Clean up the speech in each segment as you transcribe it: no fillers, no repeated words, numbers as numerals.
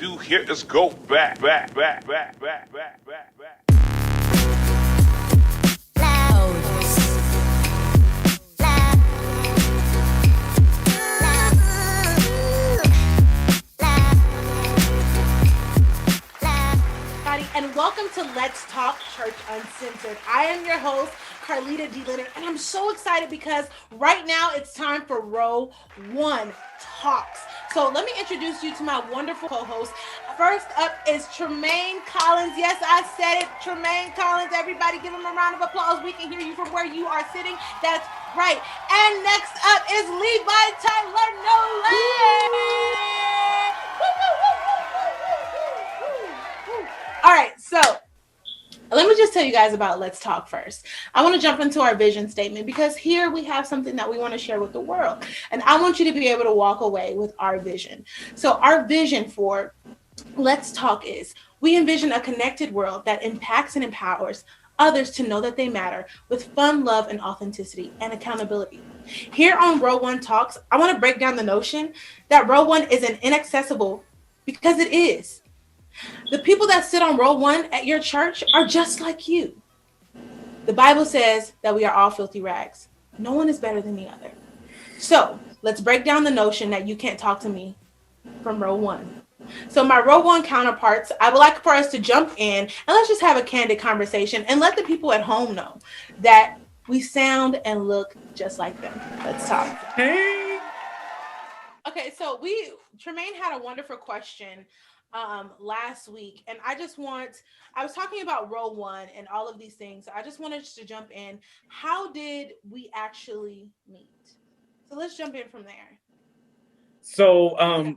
to hear us go back. And welcome to Let's Talk Church Uncensored. I am your host, Carlita D. Leonard, and I'm so excited because right now it's time for Row 1 Talks. So let me introduce you to my wonderful co-host. First up is Tremaine Collins. Yes, I said it, Tremaine Collins. Everybody give him a round of applause. We can hear you from where you are sitting. That's right. And next up is Levi Tyler Nolan. All right, so let me just tell you guys about Let's Talk first. I want to jump into our vision statement because here we have something that we want to share with the world. And I want you to be able to walk away with our vision. So our vision for Let's Talk is we envision a connected world that impacts and empowers others to know that they matter with fun, love, and authenticity and accountability. Here on Row 1 Talks, I want to break down the notion that Row 1 isn't inaccessible because it is. The people that sit on row 1 at your church are just like you. The Bible says that we are all filthy rags. No one is better than the other. So let's break down the notion that you can't talk to me from row 1. So my row 1 counterparts, I would like for us to jump in and let's just have a candid conversation and let the people at home know that we sound and look just like them. Let's talk. Hey. Okay, so Tremaine had a wonderful question last week, and I was talking about row 1 and all of these things. I just wanted to jump in. How did we actually meet? So let's jump in from there. So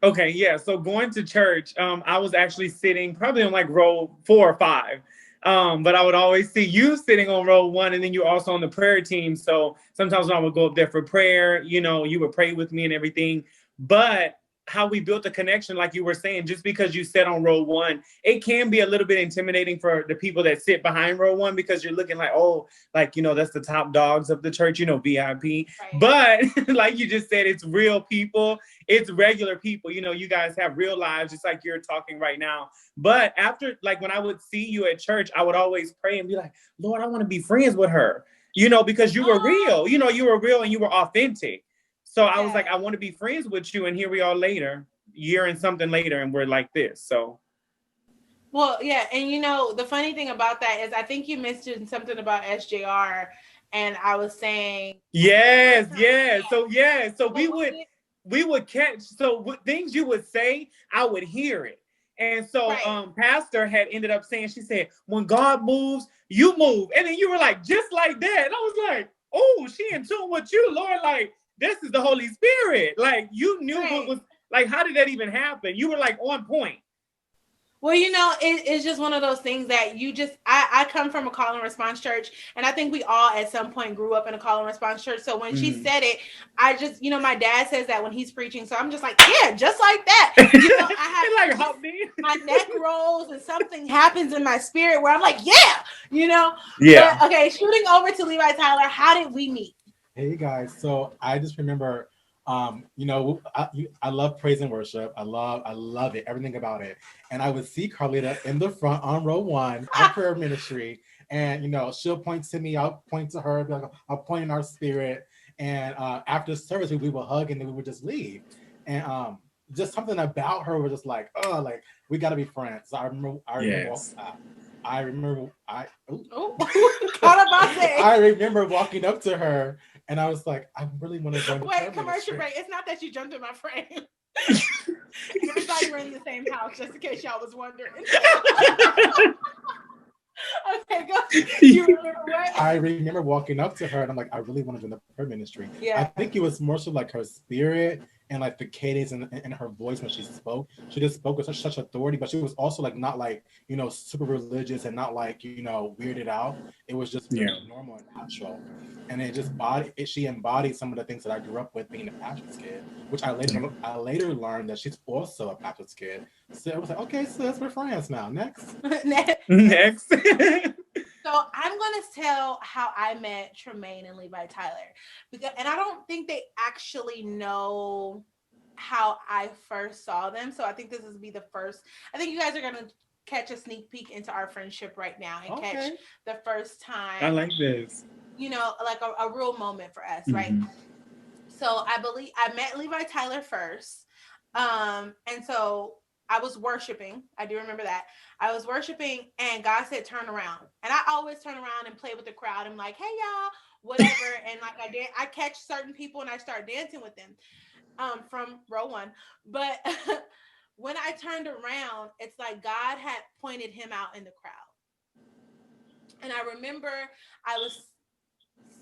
okay, yeah, so going to church, I was actually sitting probably on like row 4 or 5, but I would always see you sitting on row 1, and then you're also on the prayer team. So sometimes when I would go up there for prayer, you would pray with me and everything. But how we built a connection, like you were saying, just because you sit on row 1, it can be a little bit intimidating for the people that sit behind row 1 because you're looking like, oh, like, that's the top dogs of the church, VIP. Right. But like you just said, it's real people. It's regular people. You guys have real lives, just like you're talking right now. But after, like, when I would see you at church, I would always pray and be like, Lord, I want to be friends with her, because you were real. You were real and you were authentic. So I was like, I want to be friends with you. And here we are later, year and something later, and we're like this. So. Well, yeah. And, the funny thing about that is I think you mentioned something about SJR. And I was saying. Yes. So we would catch. So things you would say, I would hear it. And so Pastor had ended up saying, she said, when God moves, you move. And then you were like, just like that. And I was like, oh, she in tune with you, Lord. Like, this is the Holy Spirit. Like, you knew what was, like, how did that even happen? You were like on point. Well, it's just one of those things that I come from a call and response church. And I think we all at some point grew up in a call and response church. So when she said it, I just, my dad says that when he's preaching. So I'm just like, yeah, just like that. I have like my neck rolls and something happens in my spirit where I'm like, yeah. Yeah. But, okay, shooting over to Levi Tyler, how did we meet? Hey guys, so I just remember, I love praise and worship. I love it, everything about it. And I would see Carlita in the front on row 1 at prayer ministry, and she'll point to me, I'll point to her, like, I'll point in our spirit. And after service, we would hug and then we would just leave. And just something about her was just like, oh, like we got to be friends. So I remember walking up to her. And I was like, I really want to join the commercial break. It's not that you jumped in my frame. Everybody were in the same house, just in case y'all was wondering. Okay, go. You remember what? I remember walking up to her and I'm like, I really want to join the prayer ministry. Yeah. I think it was more so like her spirit and like the cadence and her voice when she spoke. She just spoke with such authority, but she was also like not like, super religious and not like, weirded out. It was just very normal and natural. And she embodied some of the things that I grew up with being a pastor's kid, which I later learned that she's also a pastor's kid. So it was like, okay, sis, we're friends now. Next. Next. So I'm going to tell how I met Tremaine and Levi Tyler, and I don't think they actually know how I first saw them. So I think this is be the first. I think you guys are gonna catch a sneak peek into our friendship right now and catch Okay. the first I time, like this. like a real moment for us, right? Mhm. So I believe I met Levi Tyler first. And so I was worshiping. I do remember that. I was worshiping and God said, turn around. And I always turn around and play with the crowd. I'm like, hey y'all, whatever. And like I catch certain people and I start dancing with them from row one. But when I turned around, it's like God had pointed him out in the crowd. And I remember I was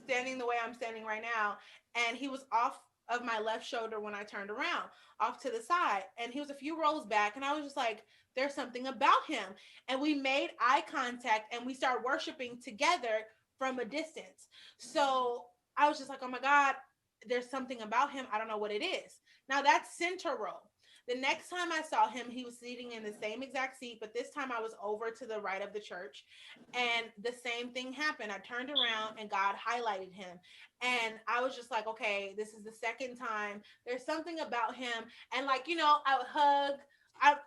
standing the way I'm standing right now, and he was off of my left shoulder when I turned around, off to the side, and he was a few rows back, and I was just like, there's something about him. And we made eye contact and we started worshiping together from a distance. So I was just like, oh my God, there's something about him. I don't know what it is. Now that's center row. The next time I saw him, he was sitting in the same exact seat, but this time I was over to the right of the church. And the same thing happened. I turned around and God highlighted him. And I was just like, okay, this is the second time. There's something about him. And like, I would hug.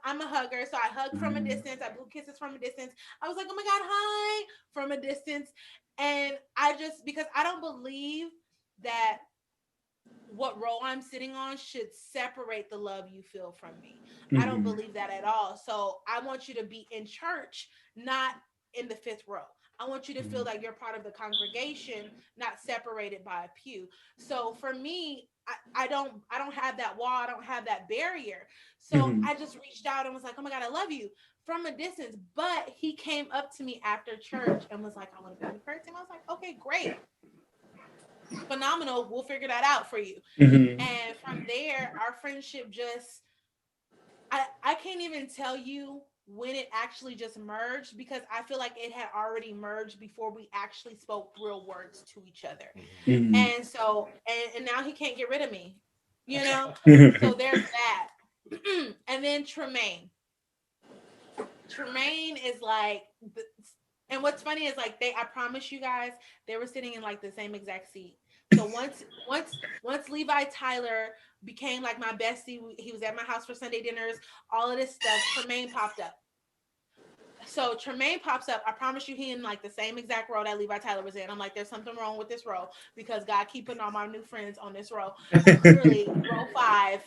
I'm a hugger, so I hug from a Mhm. distance. I blew kisses from a distance. I was like, oh my God, hi, from a distance. And I just, because I don't believe that what row I'm sitting on should separate the love you feel from me. I don't Mhm. believe that at all. So I want you to be in church, not in the fifth row. I want you to feel Mhm. like you're part of the congregation, not separated by a pew. So for me, I don't have that wall, I don't have that barrier. So Mhm. I just reached out and was like, oh my God, I love you from a distance. But he came up to me after church and was like, I want to be on the prayer team. I was like, okay, great, phenomenal. We'll figure that out for you. Mhm. And from there, our friendship just, I can't even tell you when it actually just merged, because I feel like it had already merged before we actually spoke real words to each other. Mhm. And so, and now he can't get rid of me, you know? So Mhm. there's that. And then Tremaine. Tremaine is like, and what's funny is like I promise you guys, they were sitting in like the same exact seat. So once Levi Tyler became like my bestie, he was at my house for Sunday dinners, all of this stuff. Tremaine popped up. So Tremaine pops up. I promise you, he in like the same exact row that Levi Tyler was in. I'm like, there's something wrong with this row because God keep putting all my new friends on this row, and clearly row 5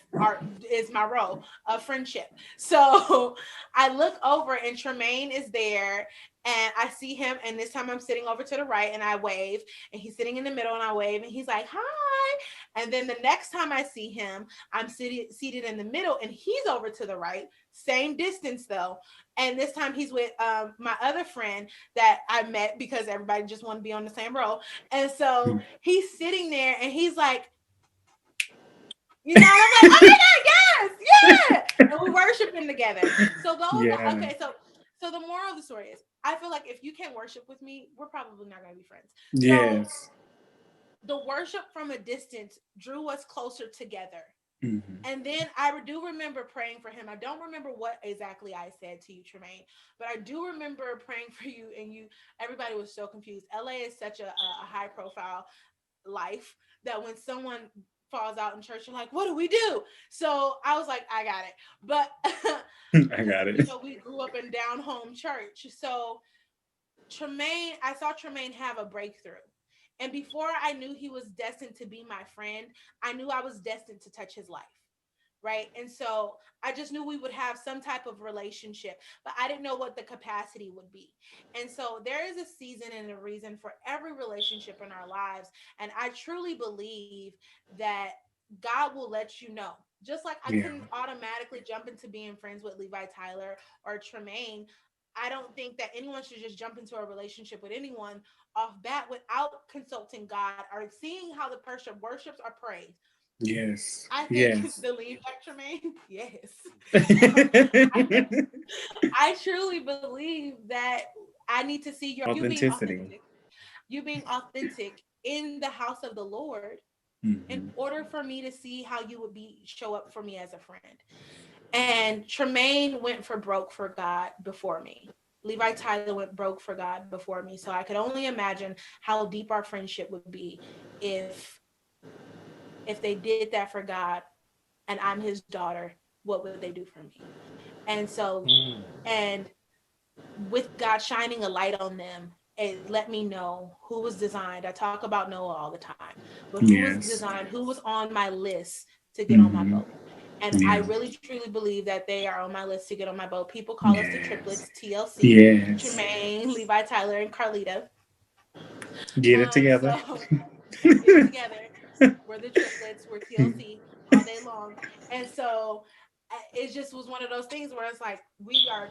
is my row of friendship. So I look over and Tremaine is there, and I see him. And this time I'm sitting over to the right, and I wave, and he's sitting in the middle, and I wave, and he's like, "Hi." And then the next time I see him, I'm seated in the middle, and he's over to the right, same distance though, and this time he's with my other friend that I met because everybody just want to be on the same row. And so he's sitting there and he's like, and I'm like, oh my God, yes, yeah. And we're worshiping together. So those are, Yeah. okay, so the moral of the story is I feel like if you can't worship with me, we're probably not gonna be friends. So Yes. the worship from a distance drew us closer together. Mhm. And then I do remember praying for him. I don't remember what exactly I said to you, Tremaine, but I do remember praying for you. And everybody was so confused. LA is such a high profile life that when someone falls out in church, you're like, what do we do? So I was like, I got it. But I because, got it. we grew up in down home church. So I saw Tremaine have a breakthrough. And before I knew he was destined to be my friend, I knew I was destined to touch his life. Right. And so I just knew we would have some type of relationship, but I didn't know what the capacity would be. And so there is a season and a reason for every relationship in our lives. And I truly believe that God will let you know. Just like I Yeah. couldn't automatically jump into being friends with Levi Tyler or Tremaine, I don't think that anyone should just jump into a relationship with anyone off bat without consulting God or seeing how the person worships or prays. Yes. I think Yes. the lead back, Tremaine. Yes. I, Authenticity. I truly believe that I need to see you being authentic. You being authentic in the house of the Lord in Mhm. order for me to see how you would show up for me as a friend. And Tremaine went for broke for God before me. Levi Tyler went broke for God before me. So I could only imagine how deep our friendship would be if if they did that for God and I'm his daughter, what would they do for me? And so, Mm. and with God shining a light on them, it let me know who was designed. I talk about Noah all the time, but who was Yes. designed, who was on my list to get on my Mm-hmm. boat. And I Yeah. really truly believe that they are on my list to get on my boat. People call us the Yes. triplets, TLC, Yes. Tremaine, Levi, Tyler, and Carlita. Get it together. So get it together. We're the triplets. We're TLC all day long. And so it just was one of those things where it's like we are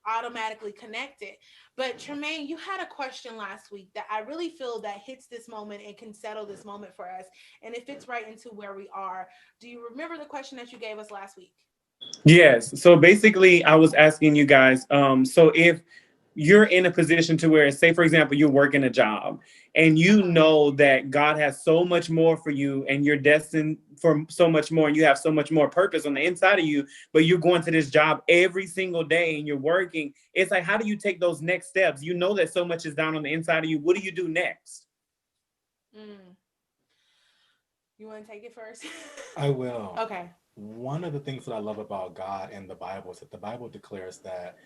automatically connected. But Tremaine, you had a question last week that I really feel that hits this moment and can settle this moment for us. And it fits right into where we are. Do you remember the question that you gave us last week? Yes. So basically, I was asking you guys. So if you're in a position to where, say, for example, you're working a job, and you Uh-huh. know that God has so much more for you, and you're destined for so much more, and you have so much more purpose on the inside of you, but you're going to this job every single day and you're working. It's like, how do you take those next steps? You know that so much is down on the inside of you. What do you do next? Mm. You want to take it first? I will. Okay. One of the things that I love about God and the Bible is that the Bible declares that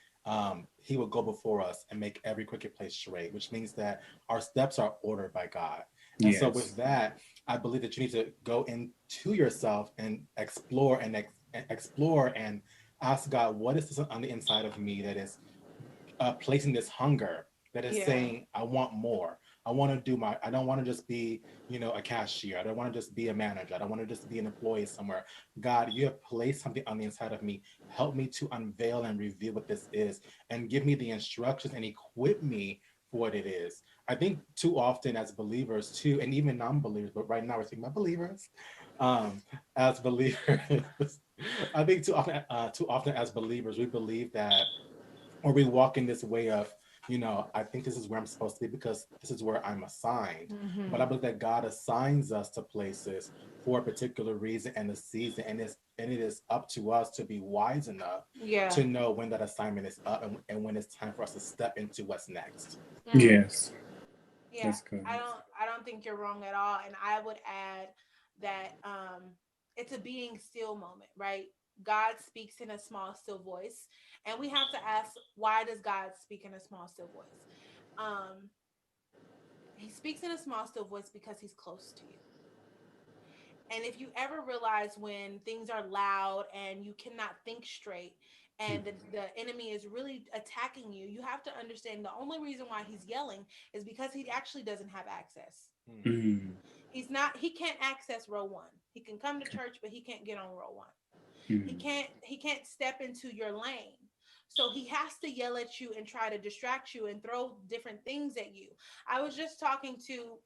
He will go before us and make every crooked place straight, which means that our steps are ordered by God. And so, with Yes. that, I believe that you need to go into yourself and explore and explore and ask God, what is this on the inside of me that is placing this hunger that is Yeah. saying, I want more. I want to do I don't want to just be, a cashier. I don't want to just be a manager. I don't want to just be an employee somewhere. God, you have placed something on the inside of me. Help me to unveil and reveal what this is and give me the instructions and equip me for what it is. I think too often as believers too, and even non-believers, but right now we're speaking about believers, as believers, I think too often as believers, we believe that or we walk in this way of, I think this is where I'm supposed to be because this is where I'm assigned. But I Mm-hmm. believe that God assigns us to places for a particular reason and a season, and it is up to us to be wise enough Yeah. to know when that assignment is up and when it's time for us to step into what's next. Mm. Yes. Yeah, That's good. I don't think you're wrong at all. And I would add that it's a being still moment, right? God speaks in a small still voice. And we have to ask, why does God speak in a small still voice? Um he speaks in a small still voice because he's close to you. And if you ever realize when things are loud and you cannot think straight and the enemy is really attacking you, you have to understand the only reason why he's yelling is because he actually doesn't have access. Hmm. Mm. He can't access row one. He can come to church, but he can't get on row one. He Mm. can't step into your lane. So he has to yell at you and try to distract you and throw different things at you. I was just talking to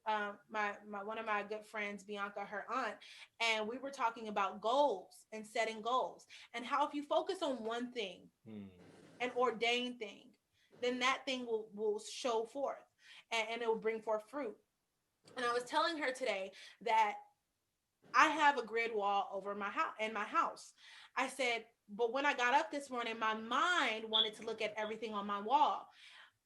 my one of my good friends, Bianca, her aunt, and we were talking about goals and setting goals and how if you focus on one thing, Hmm. an ordained thing, then that thing will show forth and it will bring forth fruit. And I was telling her today that I have a grid wall over my house in my house. I said, but when I got up this morning, my mind wanted to look at everything on my wall.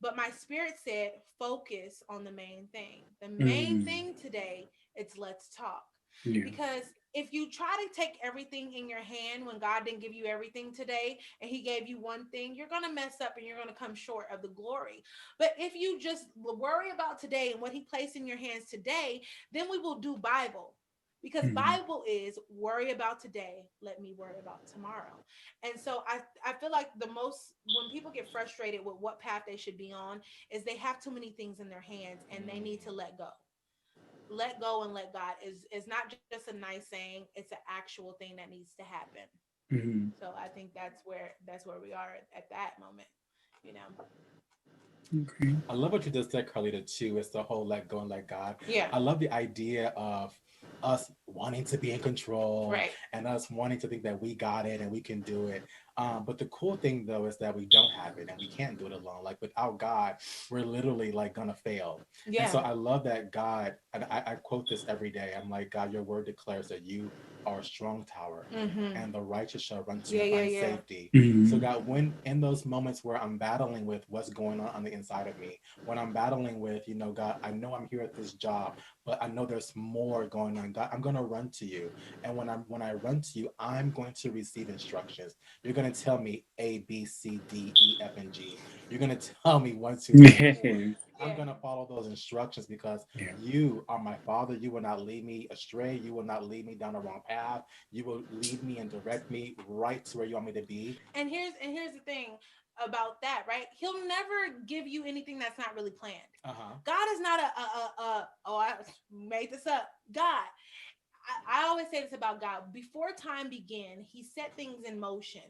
But my spirit said, focus on the main thing. The main Mm. thing today, it's let's talk. Yeah. Because if you try to take everything in your hand when God didn't give you everything today and he gave you one thing, you're going to mess up and you're going to come short of the glory. But if you just worry about today and what he placed in your hands today, then we will do Bible. Because Mm. Bible is worry about today, let me worry about tomorrow. And so I feel like the most when people get frustrated with what path they should be on is they have too many things in their hands and they need to let go. Let go and let God is not just a nice saying, it's an actual thing that needs to happen. Mm. So I think that's where we are at that moment, you know. Okay. I love what you just said, Carlita, too. It's the whole let go and let God. Yeah. I love the idea of us wanting to be in control Right. and us wanting to think that we got it and we can do it. But the cool thing, though, is that we don't have it and we can't do it alone. Like without God, we're literally like gonna fail. And Yeah. so I love that God, and I quote this every day. I'm like, God, your word declares that you are a strong tower Mhm. and the righteous shall run to you Yeah, and yeah, find yeah. safety. So Mm. God, when in those moments where I'm battling with what's going on the inside of me. When I'm battling with, God, I know I'm here at this job, but I know there's more going on. God, I'm going to run to you. And when I run to you, I'm going to receive instructions. You're going to tell me A, B, C, D, E, F, and G. You're going to tell me 1, 2, 3, and 4. Yes. I'm going to follow those instructions because Yeah. you are my Father. You will not lead me astray. You will not lead me down the wrong path. You will lead me and direct me right to where you want me to be. And here's the thing about that, right? He'll never give you anything that's not really planned. God is not oh, I made this up. God, I always say this about God. Before time began, he set things in motion.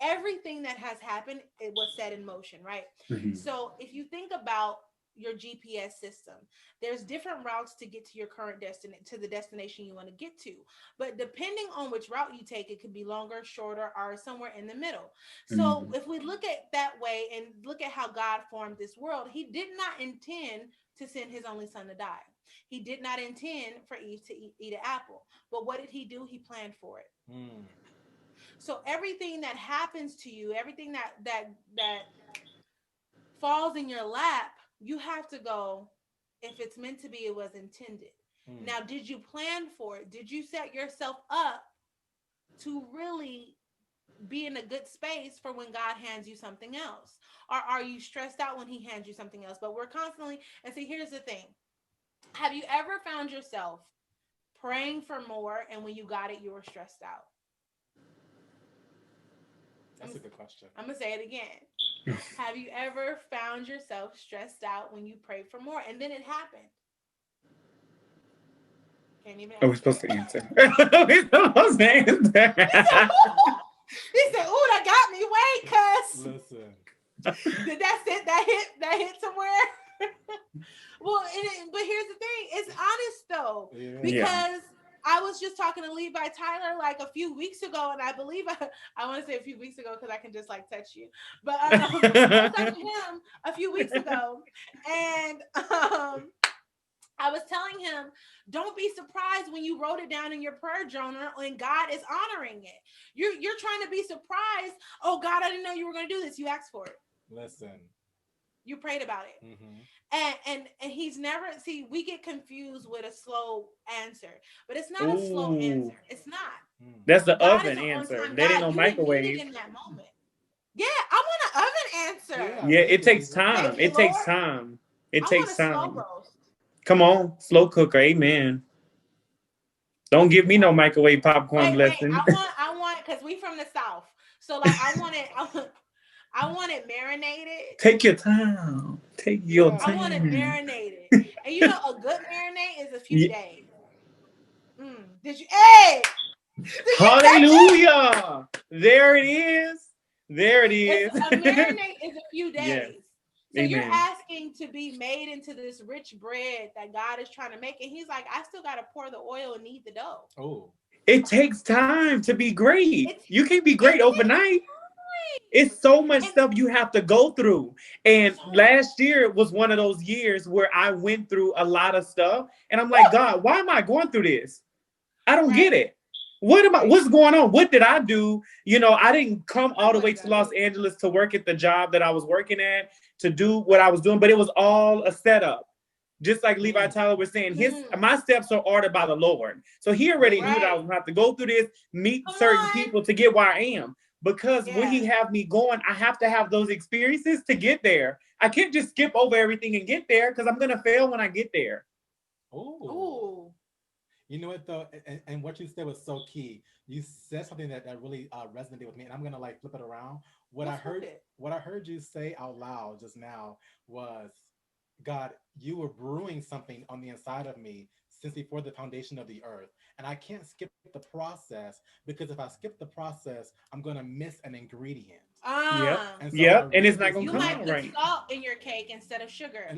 Everything that has happened, it was set in motion, right? Mhm. So if you think about your GPS system, there's different routes to get to your current destination, to the destination you want to get to. But depending on which route you take, it could be longer, shorter, or somewhere in the middle. So if we look at that way and look at how God formed this world, he did not intend to send his only son to die. He did not intend for Eve to eat an apple. But what did he do? He planned for it. So everything that happens to you, everything that falls in your lap, you have to go, if it's meant to be, it was intended. Now, did you plan for it? Did you set yourself up to really be in a good space for when God hands you something else? Or are you stressed out when he hands you something else? But we're constantly, and see, here's the thing. Have you ever found yourself praying for more, and when you got it, you were stressed out? That's a good question. I'm going to say it again. Have you ever found yourself stressed out when you prayed for more, and then it happened? Can't even answer. Are we supposed to answer? We're supposed to answer. He said, "Ooh, that got me. Wait, cuz." Listen. Did that sit? That hit somewhere? Well, but here's the thing. It's honest, though. Yeah. Because I was just talking to Levi Tyler like a few weeks ago, and I believe I want to say a few weeks ago because I can just like touch you. But I was talking to him a few weeks ago, and I was telling him, don't be surprised when you wrote it down in your prayer journal and God is honoring it. You're trying to be surprised. Oh, God, I didn't know you were going to do this. You asked for it. Listen. You prayed about it. And he's never, see, we get confused with a slow answer, but it's not a slow answer. It's not. That's the God oven is answer. God. That ain't no You microwave. need it in that moment. Yeah, I want an oven answer. Yeah, it takes time. You, it takes time. It I takes want a time. slow roast. Come on, slow cooker. Amen. Don't give me no microwave popcorn blessing. I want, because we from the South. So like I want it marinated. Take your time. Take your time. I want it marinated. And you know, a good marinade is a few days. Did you? Hey! Hallelujah! There it is. There it is. A marinade is a few days. Yes. So Amen. you're asking to be made into this rich bread that God is trying to make. And he's like, I still got to pour the oil and knead the dough. Oh. It takes time to be great. You can't be great overnight. It's so much stuff you have to go through. And last year was one of those years where I went through a lot of stuff. And I'm like, God, why am I going through this? I don't get it. What's going on? What did I do? You know, I didn't come all the way to Los Angeles to work at the job that I was working at, to do what I was doing, but it was all a setup. Just like Levi Tyler was saying, my steps are ordered by the Lord. So he already knew that I was going to have to go through this, meet certain people to get where I am. Because when he have me going, I have to have those experiences to get there. I can't just skip over everything and get there because I'm going to fail when I get there. Oh. You know what though, and what you said was so key. You said something that really resonated with me, and I'm gonna like flip it around. What I heard you say out loud just now was, God, you were brewing something on the inside of me since before the foundation of the earth, and I can't skip the process, because if I skip the process, I'm gonna miss an ingredient. And it's not gonna come out right. You might put salt in your cake instead of sugar.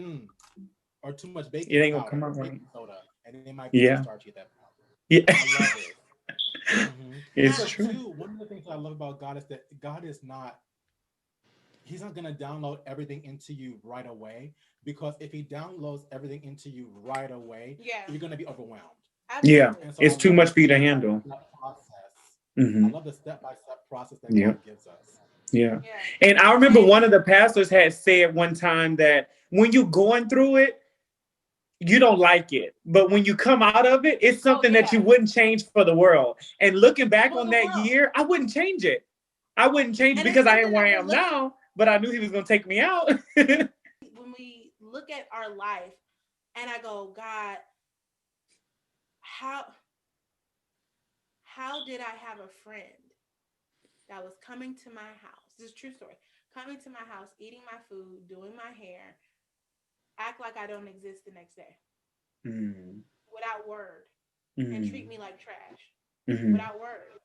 Or too much baking it ain't gonna powder, come out right. soda, and it might be starchy at that point. I love it. It's true. Too, one of the things I love about God is that God is not, he's not going to download everything into you right away, because if he downloads everything into you right away, you're going to be overwhelmed. Absolutely. So it's too much for you to handle. I love the step-by-step process that God gives us. Yeah. Yeah. And I remember one of the pastors had said one time that when you're going through it, you don't like it. But when you come out of it, it's Oh something that yeah. you wouldn't change for the world. And looking back For on the that world. year, I wouldn't change it. I wouldn't change it And it's because I something am where that I we're am looking now, but I knew he was going to take me out. when we look at our life and I go, God, how did I have a friend that was coming to my house? This is a true story. Coming to my house, eating my food, doing my hair, act like I don't exist the next day Mm, without word, and treat mm, me like trash mm, without word.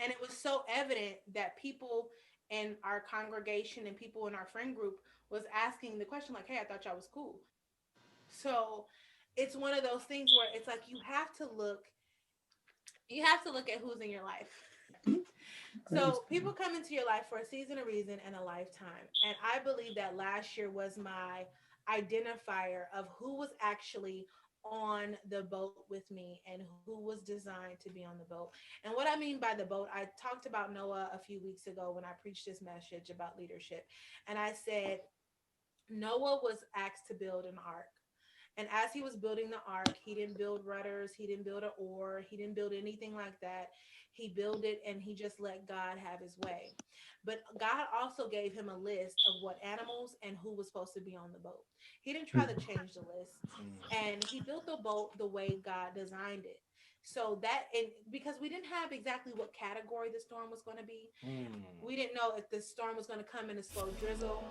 And it was so evident that people in our congregation and people in our friend group was asking the question like, "Hey, I thought y'all was cool." So it's one of those things where it's like you have to look at who's in your life. So people come into your life for a season, a reason, and a lifetime. And I believe that last year was my identifier of who was actually on the boat with me and who was designed to be on the boat. And what I mean by the boat, I talked about Noah a few weeks ago when I preached this message about leadership. And I said, Noah was asked to build an ark. And as he was building the ark, he didn't build rudders, he didn't build an oar, he didn't build anything like that. He built it and he just let God have his way. But God also gave him a list of what animals and who was supposed to be on the boat. He didn't try to change the list. And he built the boat the way God designed it. So that, and because we didn't have exactly what category the storm was going to be, we didn't know if the storm was going to come in a slow drizzle.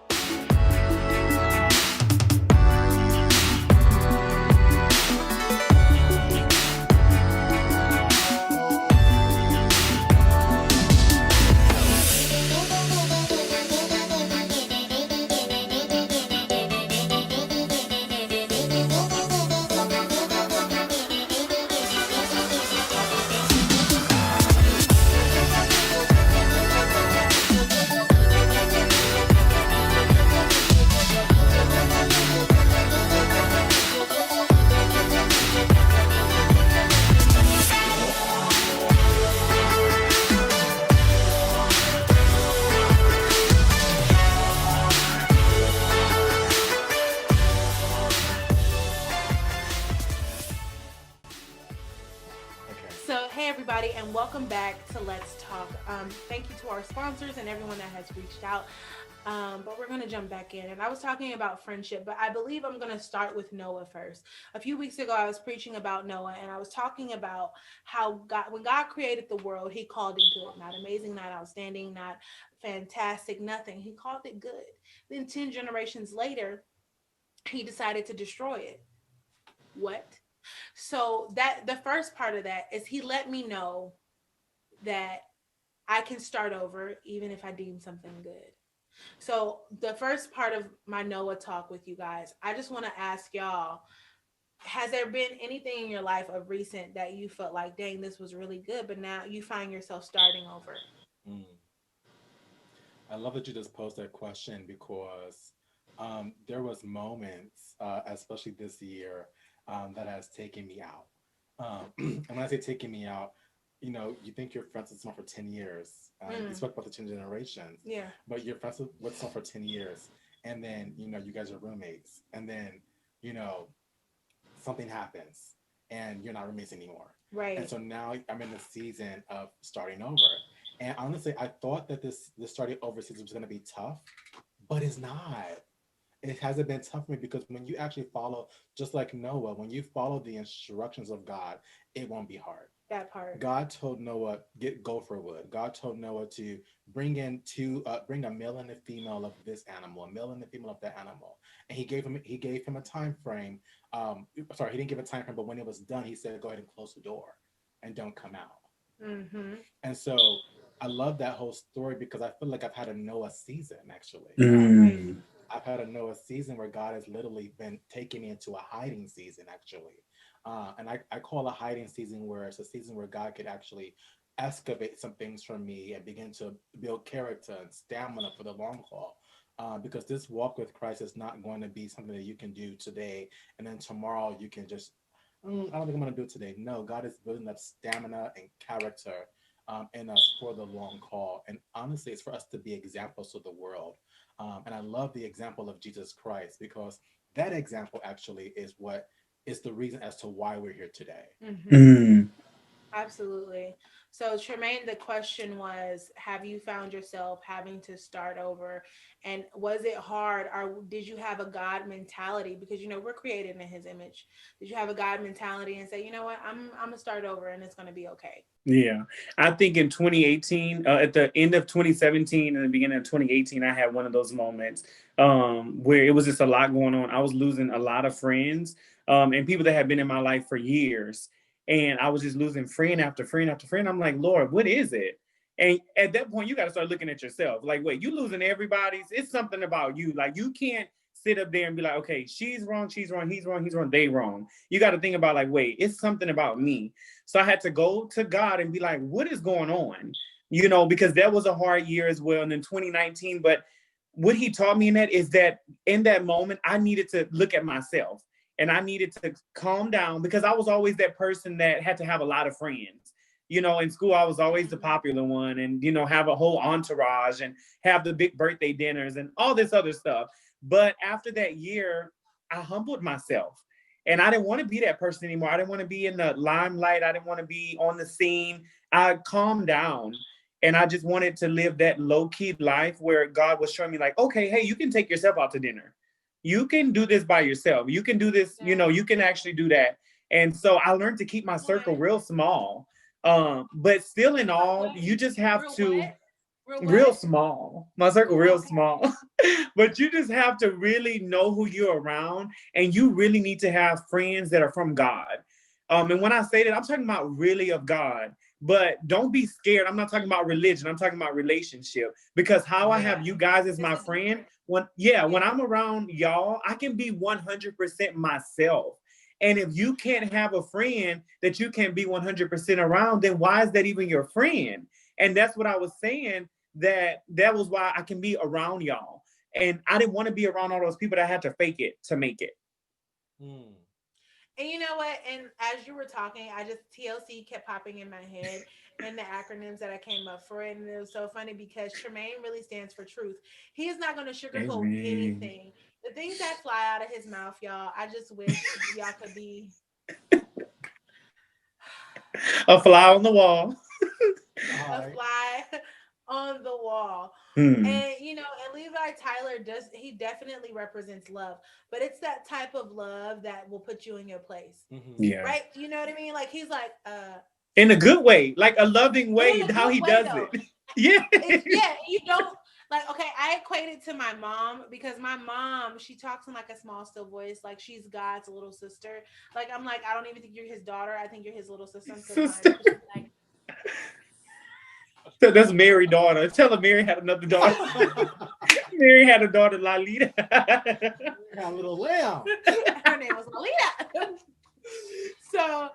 Okay. So, hey everybody, and welcome back to Let's Talk. Thank you to our sponsors and everyone that has reached out. But we're going to jump back in. And I was talking about friendship, but I believe I'm going to start with Noah first. A few weeks ago, I was preaching about Noah, and I was talking about how God, when God created the world, He called it good, not amazing, not outstanding, not fantastic, nothing. He called it good. Then 10 generations later, He decided to destroy it. What? So that the first part of that is He let me know that I can start over even if I deem something good. So the first part of my Noah talk with you guys, I just want to ask y'all, has there been anything in your life of recent that you felt like, dang, this was really good, but now you find yourself starting over? Mm. I love that you just posed that question because there was moments, especially this year, that has taken me out. And when I say taking me out, you think you're friends with someone for 10 years. You Mm, spoke about the 10 generations, yeah, but you're friends with someone for 10 years. And then, you guys are roommates. And then, you know, something happens and you're not roommates anymore. And right. so now I'm in the season of starting over. And honestly, I thought that this starting over season was going to be tough, but it's not. It hasn't been tough for me because when you actually follow, just like Noah, when you follow the instructions of God, it won't be hard. That part. God told Noah get gopher wood. God told Noah to bring a male and a female of this animal, a male and a female of that animal, and he gave him a time frame. Sorry, he didn't give a time frame, but when it was done, he said, "Go ahead and close the door, and don't come out." Mm-hmm. And so I love that whole story because I feel like I've had a Noah season actually. Right. mm, I've had a Noah season where God has literally been taking me into a hiding season, actually. And I call a hiding season where it's a season where God could actually excavate some things from me and begin to build character and stamina for the long haul. Because this walk with Christ is not going to be something that you can do today and then tomorrow you can just, I don't think I'm going to do it today. No, God is building up stamina and character in us for the long haul. And honestly, it's for us to be examples to the world. And I love the example of Jesus Christ because that example actually is what is the reason as to why we're here today. Mm-hmm. Mm. Absolutely. So, Tremaine, the question was, have you found yourself having to start over? And was it hard? Or did you have a God mentality? Because, we're created in his image. Did you have a God mentality and say, you know what, I'm going to start over and it's going to be okay? Yeah, I think in 2018, at the end of 2017 and the beginning of 2018, I had one of those moments where it was just a lot going on. I was losing a lot of friends and people that had been in my life for years, and I was just losing friend after friend after friend. I'm like, Lord, what is it? And at that point, you got to start looking at yourself. Like, wait, you losing everybody's? It's something about you. Like, you can't sit up there and be like, okay, she's wrong, he's wrong, he's wrong, they wrong. You got to think about like, wait, it's something about me. So I had to go to God and be like, what is going on? Because that was a hard year as well. And in 2019, but what he taught me in that is that in that moment, I needed to look at myself and I needed to calm down because I was always that person that had to have a lot of friends. In school, I was always the popular one and, have a whole entourage and have the big birthday dinners and all this other stuff. But after that year, I humbled myself. And I didn't want to be that person anymore. I didn't want to be in the limelight. I didn't want to be on the scene. I calmed down and I just wanted to live that low key life where God was showing me, like, okay, hey, you can take yourself out to dinner. You can do this by yourself. You can do this, Yeah. you can actually do that. And so I learned to keep my circle What? real small. But still, in Like all, what? you just have Real to what? Real real what? small. My circle Oh, real okay. small. But you just have to really know who you're around and you really need to have friends that are from God. And when I say that, I'm talking about really of God. But don't be scared. I'm not talking about religion. I'm talking about relationship. Because how I Yeah. have you guys as It's my a friend, difference. when Yeah. I'm around y'all, I can be 100% myself. And if you can't have a friend that you can be 100% around, then why is that even your friend? And that's what I was saying, that was why I can be around y'all. And I didn't want to be around all those people that had to fake it to make it. Mm. And you know what? And as you were talking, I just TLC kept popping in my head and the acronyms that I came up for it. And it was so funny because Tremaine really stands for truth. He is not going to sugarcoat Amen. anything. The things that fly out of his mouth, y'all, I just wish y'all could be A fly on the wall. a Hi. fly on the wall. Hmm. And and Levi Tyler does he definitely represents love, but it's that type of love that will put you in your place. Mm-hmm. Yeah. Right? You know what I mean? Like he's like, In a good way, like a loving but way, in a how good he way does though. it. Yeah. It's yeah, you don't like okay, I equate it to my mom because my mom, she talks in like a small still voice, like she's God's little sister. Like I'm like, I don't even think you're his daughter. I think you're his little sister sometimes. Sister. Because she's like, That's Mary's daughter. Tell her Mary had another daughter. Mary had a daughter, Lalita. Got a little lamb. her name was Malita. So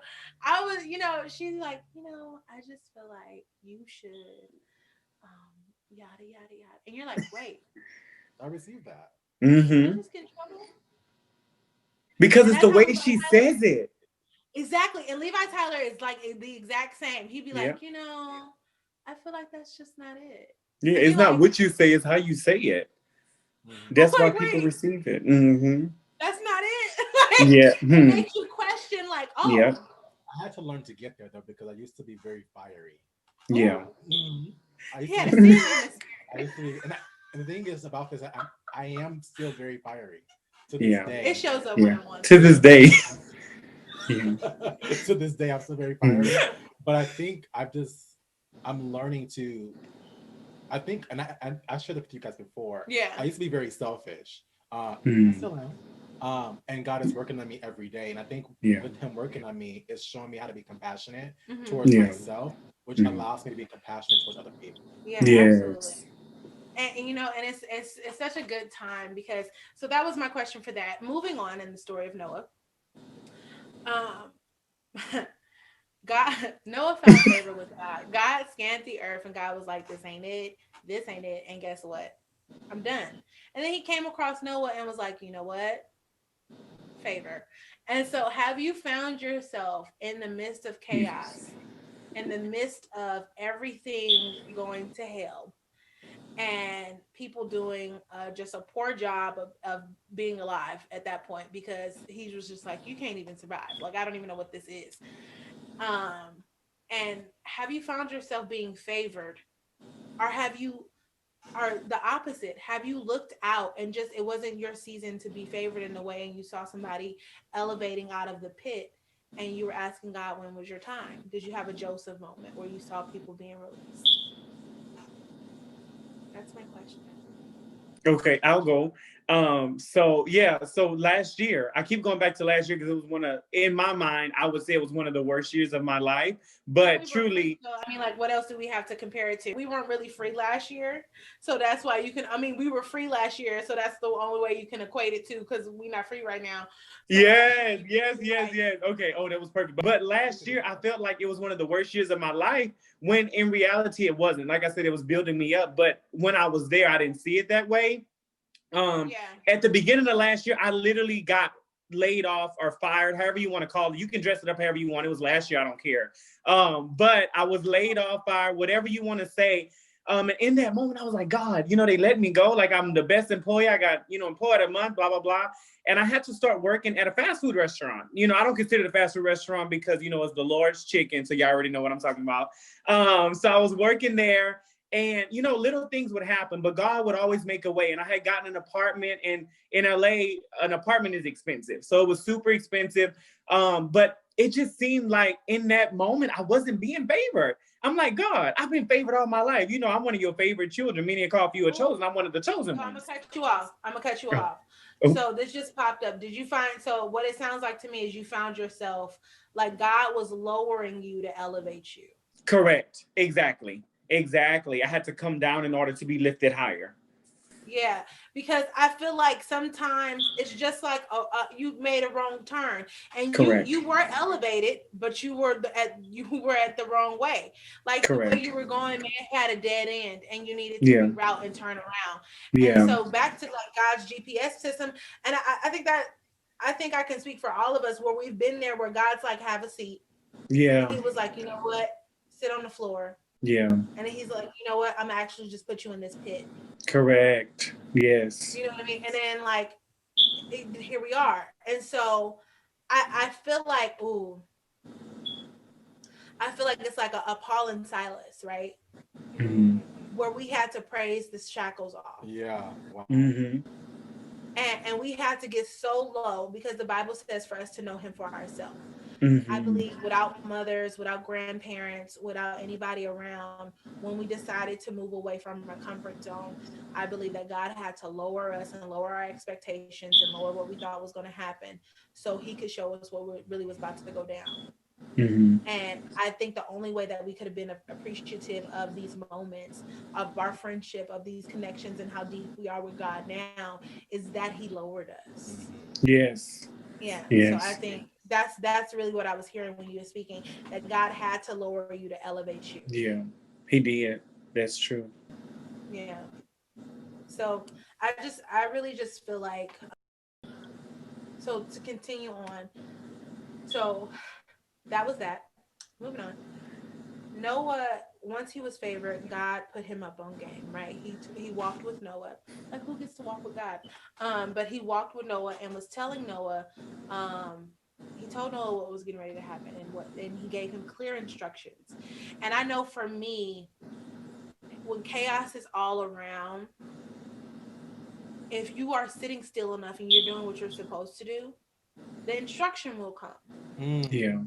I was, she's like, I just feel like you should yada yada yada. And you're like, wait, I received that. did I Hmm. just get in trouble? Because And it's that's the how way Levi she Tyler says it. exactly. And Levi Tyler is like the exact same. He'd be Yeah. like, I feel like that's just not it. Yeah. And It's you're not like, what you say, it's how you say it. Mm-hmm. I'm That's why like, people wait, receive it. Hmm. that's not it. Like Yeah. it Hmm. makes you question, like, Yeah. oh, I had to learn to get there though because I used to be very fiery. Yeah. oh, Mm-hmm. I used he to had be a very. season in the I used to be, and the thing is about this, I am still very fiery to this Yeah. it day. shows up when Yeah. I want To to. this day. Yeah. To this day, I'm still very Mm. fiery. But I think I'm learning to. I think, and I shared it with you guys before. Yeah. I used to be very selfish. I Mm. still am. And God is working on me every day. And I think Yeah. with Him working on me, it's showing me how to be compassionate Hmm. towards Yeah. myself, which Mm. allows me to be compassionate towards other people. Yeah, absolutely. Yes. And and it's such a good time because so that was my question for that. Moving on in the story of Noah. Um God Noah found favor with God. God scanned the earth and God was like, this ain't it, this ain't it, and guess what? I'm done. And then he came across Noah and was like, you know what? Favor. And so have you found yourself in the midst of chaos in the midst of everything going to hell and people doing just a poor job of being alive at that point, because he was just like, you can't even survive. Like, I don't even know what this is. Um, and have you found yourself being favored, or have you, or the opposite? Have you looked out and just it wasn't your season to be favored in a way, and you saw somebody elevating out of the pit, and you were asking God, when was your time? Did you have a Joseph moment where you saw people being released? That's my question. Okay, I'll go. So yeah, so last year, I keep going back to last year because it was in my mind, I would say it was one of the worst years of my life. But But we were free, truly, so I mean, like, what else do we have to compare it to? We weren't really free last year, so that's why you can. I mean, we were free last year, so that's the only way you can equate it to, because we're not free right now. So last year, yes, yes, yes, like, yes. Okay. Oh, that was perfect. But last year, I felt like it was one of the worst years of my life when in reality it wasn't. Like I said, it was building me up. But when I was there, I didn't see it that way. yeah, At the beginning of last year, I literally got laid off or fired, however you want to call it. You can dress it up however you want. It was last year, I don't care. But I was laid off, fired, whatever you want to say. And in that moment, I was like, God, they let me go. Like, I'm the best employee. I got, employed a month, blah, blah, blah. And I had to start working at a fast food restaurant. I don't consider it a fast food restaurant because, it's the Lord's Chicken. So y'all already know what I'm talking about. So I was working there. And little things would happen, but God would always make a way. And I had gotten an apartment, and in LA, an apartment is expensive, so it was super expensive. But it just seemed like in that moment I wasn't being favored. I'm like, God, I've been favored all my life. I'm one of your favorite children. Many call you a chosen. I'm one of the chosen so I'm gonna ones. cut you off. I'm gonna cut you off. Oh, So this just popped up. Did you find? So what it sounds like to me is you found yourself like God was lowering you to elevate you. correct. Exactly. Exactly. I had to come down in order to be lifted higher. Yeah, because I feel like sometimes it's just like you made a wrong turn, and Correct. you were elevated, but you were at the wrong way. Like the way Correct. you were going, man, had a dead end, and you needed to Yeah. reroute and turn around. And Yeah. so back to like God's GPS system, and I think that I think I can speak for all of us where we've been there, where God's like, have a seat, and Yeah. He was like, you know what, sit on the floor, Yeah. and then He's like, you know what, I'm actually just put you in this pit. Correct. Yes. You know what I mean? And then like here we are. And so I feel like, ooh, I feel like it's like a Paul and Silas, right? Mm-hmm. Where we had to praise the shackles off. Yeah. Wow. Mm-hmm. And we had to get so low because the Bible says for us to know him for ourselves. I Mm-hmm. believe without mothers, without grandparents, without anybody around, when we decided to move away from our comfort zone, I believe that God had to lower us and lower our expectations and lower what we thought was going to happen so he could show us what really was about to go down. Mm-hmm. And I think the only way that we could have been appreciative of these moments, of our friendship, of these connections, and how deep we are with God now is that he lowered us. Yes. Yeah. So I Yes. think that's really what I was hearing when you were speaking, that God had to lower you to elevate you. Yeah. He did. That's true. Yeah. So I really just feel like, so to continue on. So that was that. Moving on. Noah, once he was favored, God put him up on game, right? He walked with Noah. Like, who gets to walk with God? But he walked with Noah and was telling Noah, he told Noah what was getting ready to happen, and he gave him clear instructions. And I know for me, when chaos is all around, if you are sitting still enough and you're doing what you're supposed to do, the instruction will come. Yeah.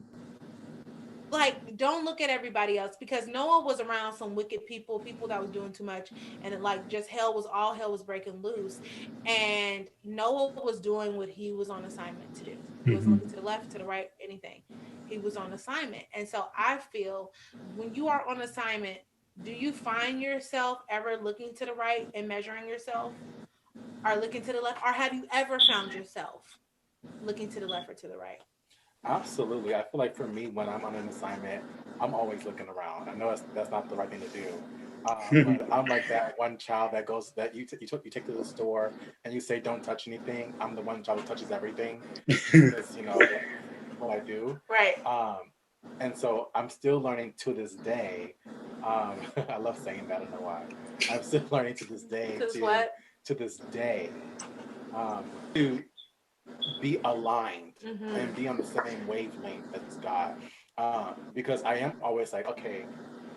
Like, don't look at everybody else, because Noah was around some wicked people that was doing too much, and like just all hell was breaking loose, and Noah was doing what he was on assignment to do. He wasn't Mm-hmm. looking to the left, to the right, anything. He was on assignment. And so I feel, when you are on assignment, do you find yourself ever looking to the right and measuring yourself, or looking to the left, or have you ever found yourself looking to the left or to the right? Absolutely. I feel like for me, when I'm on an assignment, I'm always looking around. I know that's not the right thing to do. But I'm like that one child that goes that you take to the store and you say don't touch anything. I'm the one child who touches everything because that's what I do. Right. Um, And so I'm still learning to this day. I love saying that. I don't know why. I'm still learning to this day This is what? to this day to be aligned and Mm-hmm. be on the same wavelength as God. Because I am always like, okay,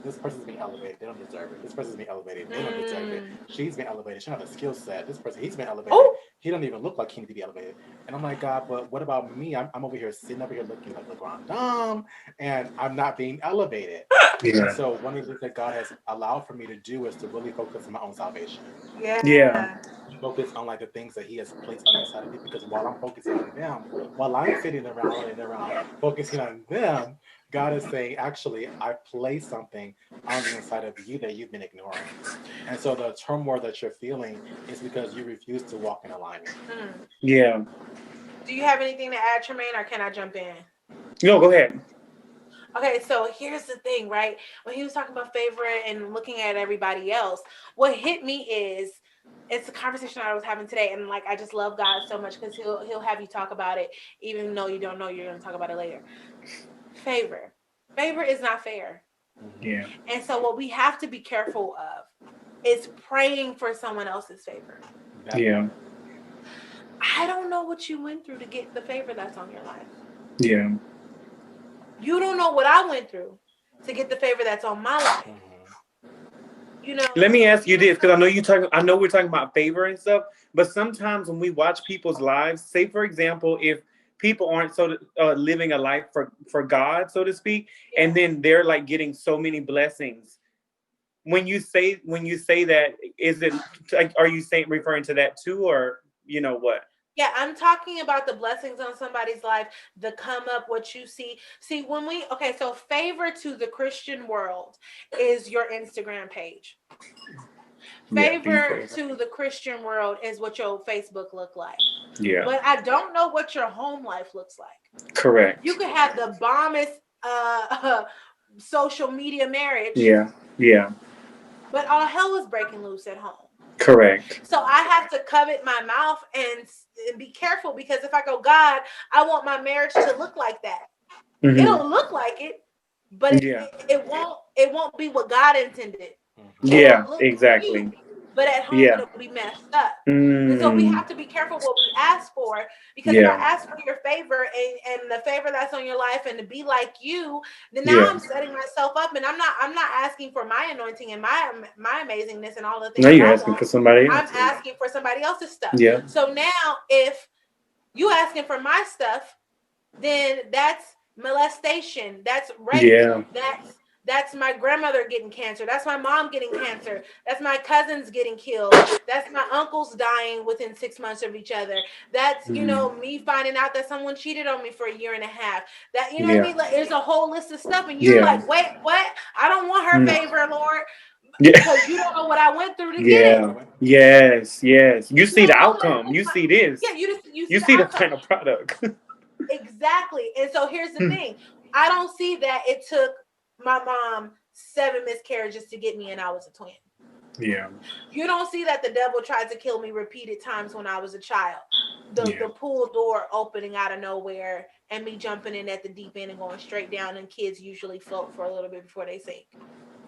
this person's being elevated, they don't deserve it. This person's being elevated, they don't deserve it. She's been elevated, she don't have a skill set. This person, he's been elevated, Oh, he don't even look like he need to be elevated. And I'm like, God, but what about me? I'm over here sitting over here looking like LeGrand Dom, and I'm not being elevated. And Yeah. so one of the things that God has allowed for me to do is to really focus on my own salvation. Yeah. yeah. Focus on like the things that he has placed on the inside of me, because while I'm focusing on them, while I'm sitting around running around focusing on them, God is saying, actually, I placed something on the inside of you that you've been ignoring. And so the turmoil that you're feeling is because you refuse to walk in alignment. Yeah. Do you have anything to add, Tremaine, or can I jump in? No, go ahead. Okay, so here's the thing, right? When he was talking about favorite and looking at everybody else, what hit me is it's a conversation I was having today, and like I just love God so much because he'll have you talk about it, even though you don't know you're gonna talk about it later. Favor. Favor is not fair. Yeah. And so what we have to be careful of is praying for someone else's favor. Yeah. I don't know what you went through to get the favor that's on your life. Yeah. You don't know what I went through to get the favor that's on my life. You know, Let me ask you you don't this, because know. I know we're talking about favor and stuff, but sometimes when we watch people's lives, say for example, if people aren't living a life for God, so to speak, and Yes. then they're like getting so many blessings. When you say that, is it like, are you saying referring to that too, or you know what? Yeah, I'm talking about the blessings on somebody's life, the come up, what you see. See, okay, so favor to the Christian world is your Instagram page. Yeah, these Favor days. to the Christian world is what your Facebook look like. Yeah, But I don't know what your home life looks like. You correct. could have the bombest social media marriage, Yeah, yeah, but all hell is breaking loose at home. correct. So I have to covet my mouth and be careful, because if I go, God, I want my marriage to look like that. Hmm. It'll look like it, but Yeah, it won't be what God intended. yeah, It'll look cute, exactly. but at home Yeah. it'll be messed up. And so we Mm, have to be careful what we ask for, because if I yeah, ask for your favor and the favor that's on your life and to be like you, then now yeah. I'm setting myself up, and I'm not asking for my anointing and my amazingness and all the Now things that you're I asking want. for somebody I'm else. asking for somebody else's stuff. Yeah, So now if you asking for my stuff, then that's molestation, that's rape, yeah. that's my grandmother getting cancer, that's my mom getting cancer, that's my cousins getting killed, that's my uncles dying within 6 months of each other, that's Mm, me finding out that someone cheated on me for a year and a half, that you know what I yeah, mean, like there's a whole list of stuff, and you're yeah. like, wait, what? I don't want her Mm, favor, Lord, yeah. because you don't know what I went through to get it. Yeah. Yes. Yes. You You see the don't know what it outcome. looks You like. see this. Yeah, you You see the see the outcome. final product. Exactly. And so here's the thing. I don't see that it took my mom 7 miscarriages to get me, and I was a twin. Yeah. You don't see that the devil tried to kill me repeated times when I was a child. Yeah. The pool door opening out of nowhere and me jumping in at the deep end and going straight down, and kids usually float for a little bit before they sink.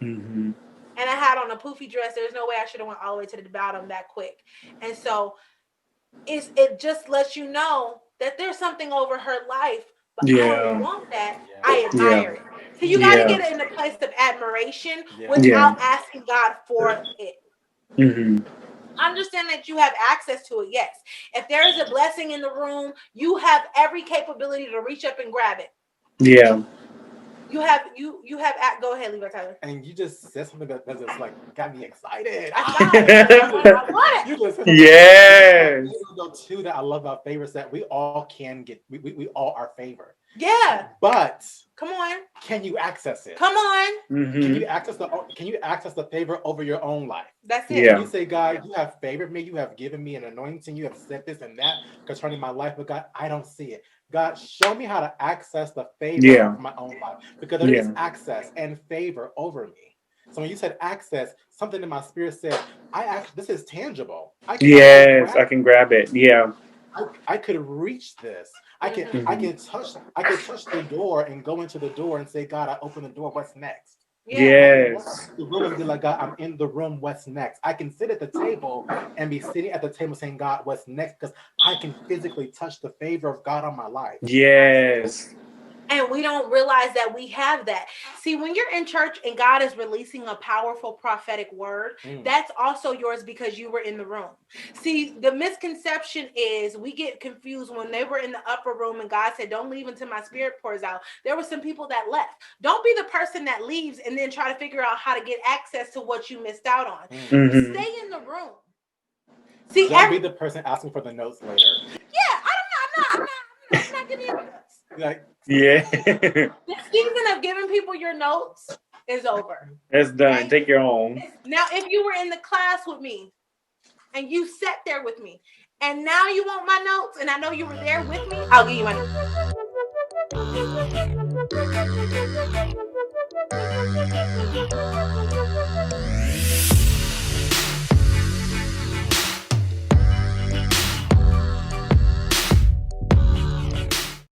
Mm-hmm. And I had on a poofy dress. There's no way I should have went all the way to the bottom that quick. And so it just lets you know that there's something over her life, but I don't Yeah. want that. I Yeah. admire it. So you got to Yeah. get it in a place of admiration Yeah. without asking God for it. Mm-hmm. Understand that you have access to it. Yes. If there is a blessing in the room, you have every capability to reach up and grab it. Yeah. You have go ahead, Levi Tyler. And you just said something that just like got me excited. I want You it. just said something. Yes. Though too that I love about favor is that we all can get we all are favored. Yeah. But Come on. can you access it? Come on. Mm-hmm. Can you access the favor over your own life? That's it. Yeah. Can you say, God, you have favored me, you have given me an anointing, you have said this and that concerning my life, but God, I don't see it. God, show me how to access the favor Yeah. of my own life, because there is Yeah. access and favor over me. So when you said access, something in my spirit said, this is tangible. I could Yes, grab I can grab it. Yeah. I could reach this. I can touch the door and go into the door and say, God, I open the door. What's next? Yes. The room and be like, God, I'm in the room. What's next? I can sit at the table and be sitting at the table saying, God, what's next? Because I can physically touch the favor of God on my life. Yes. And we don't realize that we have that. See, when you're in church and God is releasing a powerful prophetic word, that's also yours because you were in the room. See, the misconception is we get confused when they were in the upper room and God said, don't leave until my spirit pours out. There were some people that left. Don't be the person that leaves and then try to figure out how to get access to what you missed out on. Stay in the room. See, don't be the person asking for the notes later. Yeah, I'm not giving you notes. Like, yeah. The season of giving people your notes is over. That's done. Okay? Take your own. Now, if you were in the class with me and you sat there with me and now you want my notes and I know you were there with me, I'll give you my notes.